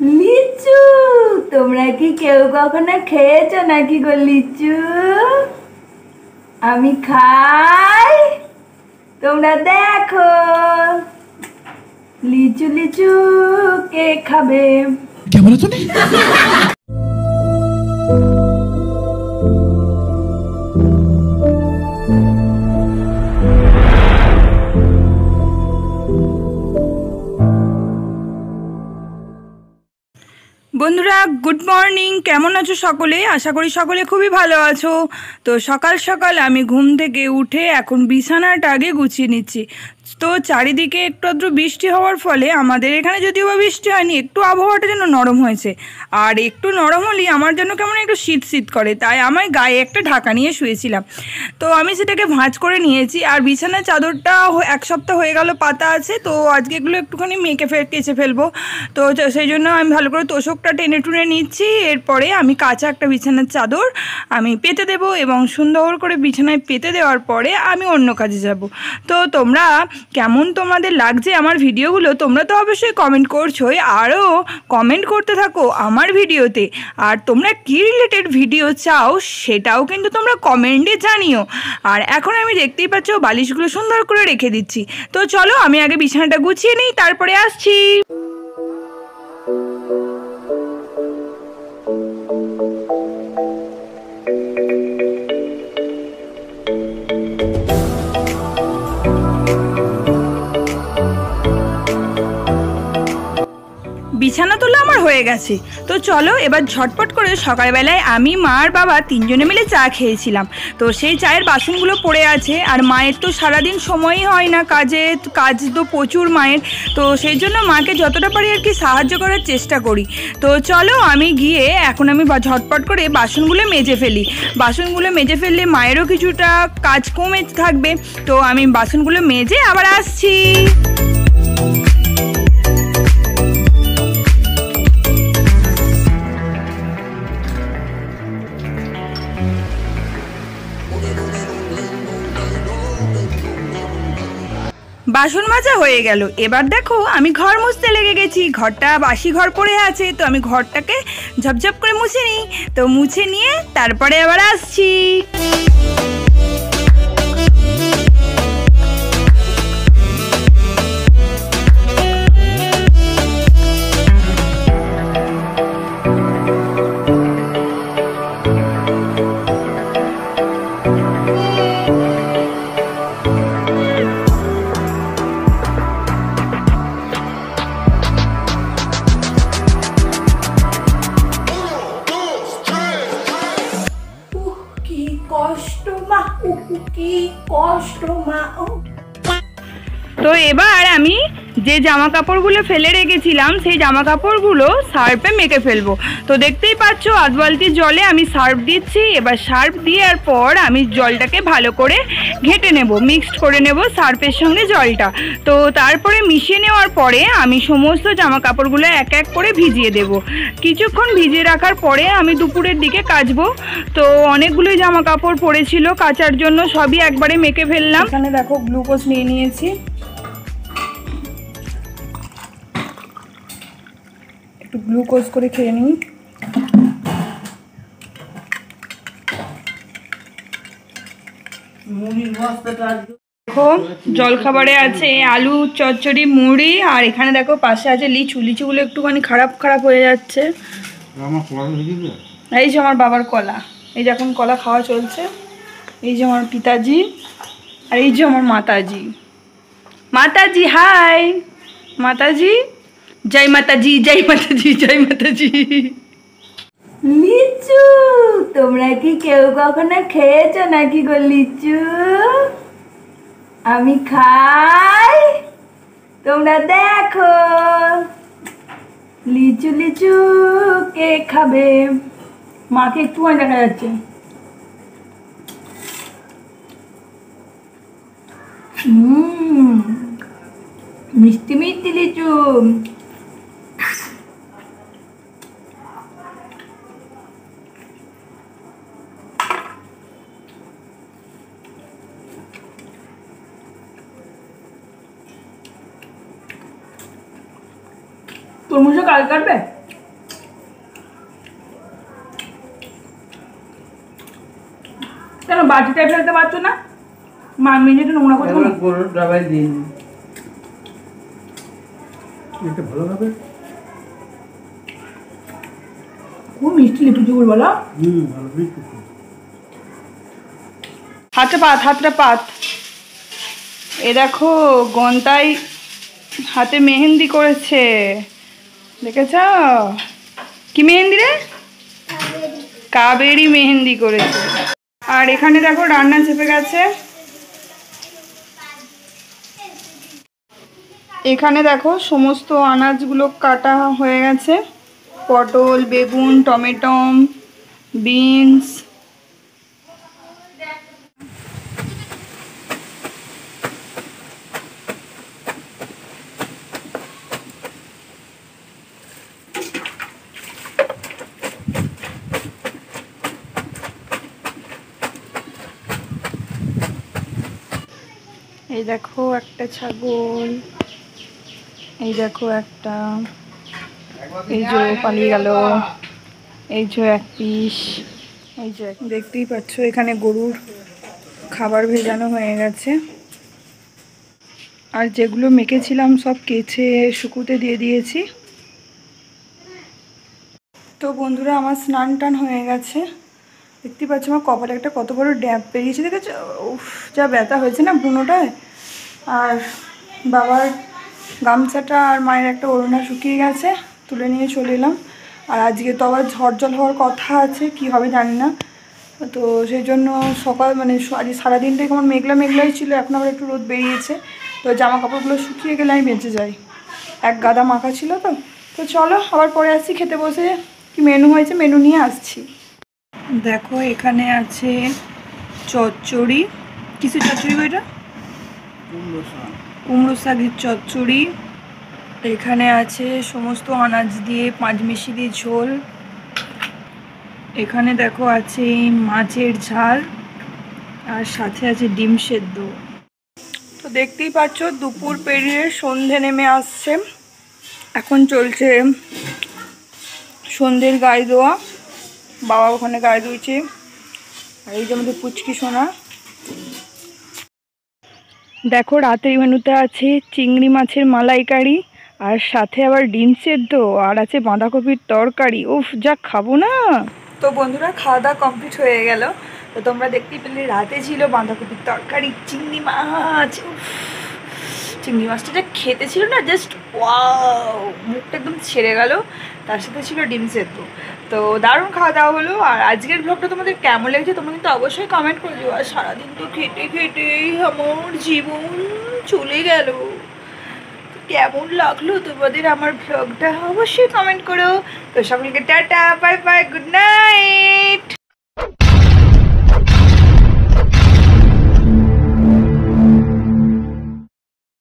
লিচু তোমরা কি কেউ কখনো খেয়েছো নাকি গো লিচু? আমি খাই, তোমরা দেখো। লিচু লিচু কে খাবে? क्या बोला तूने? বন্ধুরা গুড মর্নিং, কেমন আছো সকলে? আশা করি সকলে খুবই ভালো আছো। তো সকাল সকাল আমি ঘুম থেকে উঠে এখন বিছানাটা আগে গুছিয়ে নিচ্ছি। তো চারিদিকে একটু আধটু বৃষ্টি হওয়ার ফলে আমাদের এখানে যদিও বা বৃষ্টি হয়নি, একটু আবহাওয়াটা যেন নরম হয়েছে। আর একটু নরম হলেই আমার যেন কেমন একটু শীত শীত করে, তাই আমার গায়ে একটা ঢাকা নিয়ে শুয়েছিলাম। তো আমি সেটাকে ভাঁজ করে নিয়েছি। আর বিছানার চাদরটা এক সপ্তাহ হয়ে গেল পাতা আছে, তো আজকে এগুলো একটুখানি কেচে ফেলবো। তো সেই জন্য আমি ভালো করে তোষকটা টেনে টুনে নিচ্ছি। এরপরে আমি কাঁচা একটা বিছানার চাদর আমি পেতে দেবো এবং সুন্দর করে বিছানায় পেতে দেওয়ার পরে আমি অন্য কাজে যাব। তো তোমরা কেমন তোমাদের লাগছে আমার ভিডিওগুলো, তোমরা তো অবশ্যই কমেন্ট করছোই, আরও কমেন্ট করতে থাকো আমার ভিডিওতে। আর তোমরা কী রিলেটেড ভিডিও চাও সেটাও কিন্তু তোমরা কমেন্টে জানিও। আর এখন আমি দেখতেই পাচ্ছ বালিশগুলো সুন্দর করে রেখে দিচ্ছি। তো চলো আমি আগে বিছানাটা গুছিয়ে নিই, তারপরে আসছি। বিছানা তোলা আমার হয়ে গেছে। তো চলো এবার ঝটপট করে সকালবেলায় আমি মা আর বাবা তিনজনে মিলে চা খেয়েছিলাম। তো সেই চায়ের বাসনগুলো পড়ে আছে। আর মায়ের তো সারাদিন সময়ই হয় না, কাজ তো প্রচুর মায়ের। তো সেই জন্য মাকে যতটা পারি আর কি সাহায্য করার চেষ্টা করি। তো চলো আমি গিয়ে এখন আমি ঝটপট করে বাসনগুলো মেজে ফেলি। বাসনগুলো মেজে ফেললে মায়েরও কিছুটা কাজ কমে থাকবে। তো আমি বাসনগুলো মেজে আবার আসছি। বাসন মাজা হয়ে গেল। এবার দেখো আমি ঘর মুছতে লেগে গেছি। ঘরটা বাসি ঘর পড়ে আছে, তো আমি ঘরটাকে ঝপঝপ করে মুছে নিই। তো মুছে নিয়ে তারপরে আবার আসছি। তো এবার আমি যে জামা কাপড়গুলো ফেলে রেখেছিলাম সেই জামা কাপড়গুলো সার্ফে মেখে ফেলবো। তো দেখতেই পাচ্ছ আধ বালতি জলে আমি সার্ফ দিচ্ছি। এবার সার্ফ দেওয়ার পর আমি জলটাকে ভালো করে ঘেঁটে নেব, মিক্সড করে নেব সার্ফের সঙ্গে জলটা। তো তারপরে মিশিয়ে নেওয়ার পরে আমি সমস্ত জামা কাপড়গুলো এক এক করে ভিজিয়ে দেব। কিছুক্ষণ ভিজিয়ে রাখার পরে আমি দুপুরের দিকে কাচবো। তো অনেকগুলোই জামা কাপড় পড়েছিল কাচার জন্য, সবই একবারে মেখে ফেললাম। এখানে দেখো গ্লুকোজ নিয়ে নিয়েছি, একটু গ্লুকোজ করে খেয়ে নিই। দেখো জলখাবারে আছে আলু চচ্চড়ি মুড়ি, আর এখানে দেখো পাশে আছে লিচু। লিচুগুলো একটুখানি খারাপ হয়ে যাচ্ছে। এই যে আমার বাবার কলা, এই যে এখন কলা খাওয়া চলছে। এই যে আমার পিতাজি, আর এই যে আমার মাতাজি। মাতাজি হাই, মাতাজি জয় মাতাজি, জয় মাতাজি, জয় মাতাজি। লিচু তোমরা কি কেউ কখনো খেয়েছো নাকি গো লিচু? আমি খাই, তোমরা দেখো। লিচু লিচু কে খাবে? মাকে একটু দেখা যাচ্ছে। মিষ্টি মিষ্টি লিচু। তরমুজও কাল কাটবে। কেন বাটিটায় ফেলতে পারছো না? মা মেঝেটা নোংরা করছো না? গরুর ডাবায় দিন এটা ভালো হবে। খুব মিষ্টি লিটু চুকুর বলো। ভালো মিষ্টি। হাতটা পাত। এ দেখো গন্তাই হাতে মেহেন্দি করেছে, দেখেছ? কি মেহেন্দি রে? কাবেরি মেহেন্দি করেছে। আর এখানে দেখো রান্না চেপে গেছে। এখানে দেখো সমস্ত আনাজগুলো কাটা হয়ে গেছে, পটল, বেগুন, টমেটো, বিনস। এই দেখো একটা ছাগল, এই দেখো একটা, এই যে পালিয়ে গেল, এই যে এক পিস, এই যে দেখতেই পাচ্ছ এখানে গরুর খাবার ভেজানো হয়ে গেছে। আর যেগুলো মেখেছিলাম সব কেচে শুকুতে দিয়ে দিয়েছি। তো বন্ধুরা আমার স্নান টান হয়ে গেছে, দেখতেই পাচ্ছ আমার কপালে একটা কত বড় ড্যাব বেরিয়েছে, দেখেছো? উফ, যা ব্যথা হয়েছে না বুনোটায়। আর বাবার গামছাটা আর মায়ের একটা ওড়না শুকিয়ে গেছে, তুলে নিয়ে চলে এলাম। আর আজকে তো আবার ঝড় জল হওয়ার কথা আছে, কি হবে জানি না। তো সেই জন্য সকাল মানে আজ সারাদিনটাই আমার মেঘলা মেঘলাই ছিল, এখন আবার একটু রোদ বেরিয়েছে। তো জামা কাপড়গুলো শুকিয়ে গেলে আমি বেঁচে যাই, এক গাদা মাখা ছিল। তো তো চলো আবার পরে আসছি, খেতে বসে কি মেনু হয়েছে মেনু নিয়ে আসছি। দেখো এখানে আছে চচ্চড়ি। কিসের চচ্চড়ি গো এটা? কুমড়ো শাকের চচ্চড়ি। এখানে আছে সমস্ত আনাজ দিয়ে পাঁচমিশি দিয়ে ঝোল। এখানে দেখো আছে মাছের ঝাল, আর সাথে আছে ডিম সেদ্ধ। তো দেখতেই পাচ্ছ দুপুর পেরিয়ে সন্ধে নেমে আসছে, এখন চলছে সন্ধ্যের গায়ে দেওয়া। বাবা ওখানে গায়ে ধুয়েছে। আর এই যে আমাদের পুচকি সোনা। দেখো রাতের মেনুতে আছে চিংড়ি মাছের মালাইকারি, আর সাথে আবার ডিম সেদ্ধ, আর আছে বাঁধাকপির তরকারি। উফ, যা খাবো না। তো বন্ধুরা খাওয়া দাওয়া কমপ্লিট হয়ে গেল। তো তোমরা দেখতেই পেলে রাতে ছিল বাঁধাকপির তরকারি, চিংড়ি মাছ। উফ, চিংড়ি মাছটা যা খেতে ছিল না, জাস্ট ওয়াও, মুখটা একদম ছেড়ে গেল। তার সাথে ছিল ডিম সেদ্ধ। তো দারুণ খাওয়া দাওয়া হলো। আর আজকের ব্লগটা তোমাদের কেমন লেগেছে তোমরা কিন্তু অবশ্যই কমেন্ট করে দিও। আর সারাদিন তো খেটে খেটেই আমার জীবন চলে গেল। কেমন লাগলো তোমাদের আমার ব্লগটা অবশ্যই কমেন্ট করো। তো সকলকে tata, bye bye, good night.